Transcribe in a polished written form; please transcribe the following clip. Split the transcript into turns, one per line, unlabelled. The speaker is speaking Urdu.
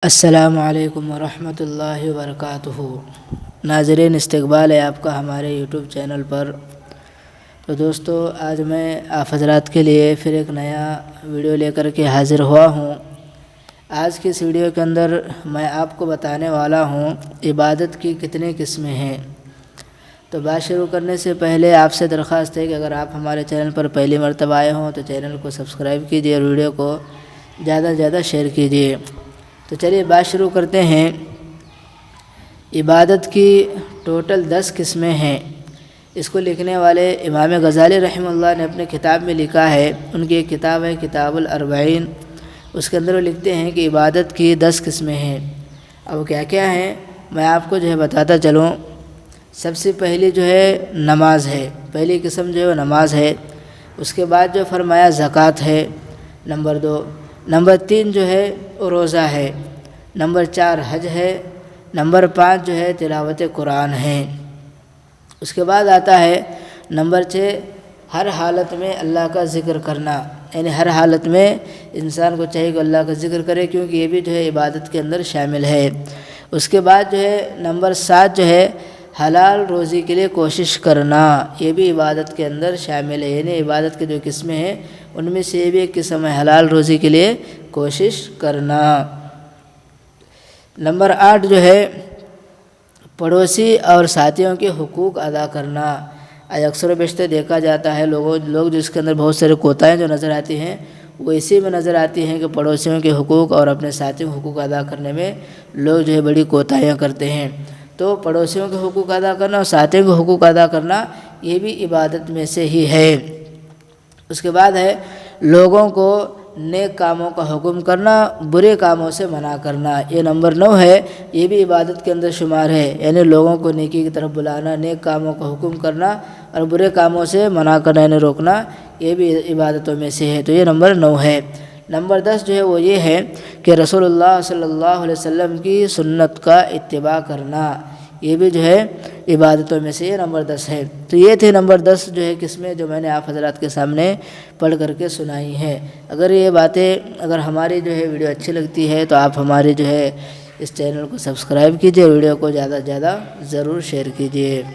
السلام علیکم ورحمۃ اللہ وبرکاتہ۔ ناظرین، استقبال ہے آپ کا ہمارے یوٹیوب چینل پر۔ تو دوستو، آج میں آپ حضرات کے لیے پھر ایک نیا ویڈیو لے کر کے حاضر ہوا ہوں۔ آج کی اس ویڈیو کے اندر میں آپ کو بتانے والا ہوں عبادت کی کتنی قسمیں ہیں۔ تو بات شروع کرنے سے پہلے آپ سے درخواست ہے کہ اگر آپ ہمارے چینل پر پہلی مرتبہ آئے ہوں تو چینل کو سبسکرائب کیجیے اور ویڈیو کو زیادہ سے زیادہ شیئر کیجیے۔ تو چلیے بات شروع کرتے ہیں۔ عبادت کی ٹوٹل 10 قسمیں ہیں۔ اس کو لکھنے والے امام غزالی رحمہ اللہ نے اپنے کتاب میں لکھا ہے۔ ان کی ایک کتاب ہے کتاب الاربعین، اس کے اندر وہ لکھتے ہیں کہ عبادت کی 10 قسمیں ہیں۔ اب کیا کیا ہیں میں آپ کو بتاتا چلوں۔ سب سے پہلی نماز ہے، پہلی قسم وہ نماز ہے۔ اس کے بعد فرمایا زکوٰۃ ہے، نمبر 2۔ نمبر 3 روزہ ہے، نمبر 4 حج ہے، نمبر 5 تلاوت قرآن ہے۔ اس کے بعد آتا ہے نمبر 6 ہر حالت میں اللہ کا ذکر کرنا، یعنی ہر حالت میں انسان کو چاہیے کہ اللہ کا ذکر کرے، کیونکہ یہ بھی عبادت کے اندر شامل ہے۔ اس کے بعد نمبر 7 حلال روزی کے لیے کوشش کرنا، یہ بھی عبادت کے اندر شامل ہے۔ یعنی عبادت کی جو قسمیں ہیں ان میں سے یہ بھی ایک قسم ہے، حلال روزی کے لیے کوشش کرنا۔ نمبر 8 پڑوسی اور ساتھیوں کے حقوق ادا کرنا۔ اکثر و بیشتر دیکھا جاتا ہے لوگ جس کے اندر بہت سارے کوتاہیں جو نظر آتی ہیں وہ اسی میں نظر آتی ہیں کہ پڑوسیوں کے حقوق اور اپنے ساتھیوں کے حقوق ادا کرنے میں لوگ بڑی کوتاہیاں کرتے ہیں۔ تو پڑوسیوں کے حقوق ادا کرنا اور ساتھیوں کے حقوق ادا کرنا یہ بھی عبادت میں سے ہی ہے۔ اس کے بعد لوگوں کو نیک کاموں کا حکم کرنا، برے کاموں سے منع کرنا، یہ نمبر 9 ہے۔ یہ بھی عبادت کے اندر شمار ہے، یعنی لوگوں کو نیکی کی طرف بلانا، نیک کاموں کا حکم کرنا اور برے کاموں سے منع کرنا، یعنی روکنا، یہ بھی عبادتوں میں سے ہے۔ تو یہ نمبر 9 ہے۔ نمبر 10 وہ یہ ہے کہ رسول اللہ صلی اللہ علیہ وسلم کی سنت کا اتباع کرنا، یہ بھی عبادتوں میں سے یہ نمبر 10 ہے۔ تو یہ تھے نمبر 10 قسمیں جو میں نے آپ حضرات کے سامنے پڑھ کر کے سنائی ہیں۔ اگر یہ باتیں ہماری ویڈیو اچھی لگتی ہے تو آپ ہماری اس چینل کو سبسکرائب کیجیے، ویڈیو کو زیادہ سے زیادہ ضرور شیئر کیجیے۔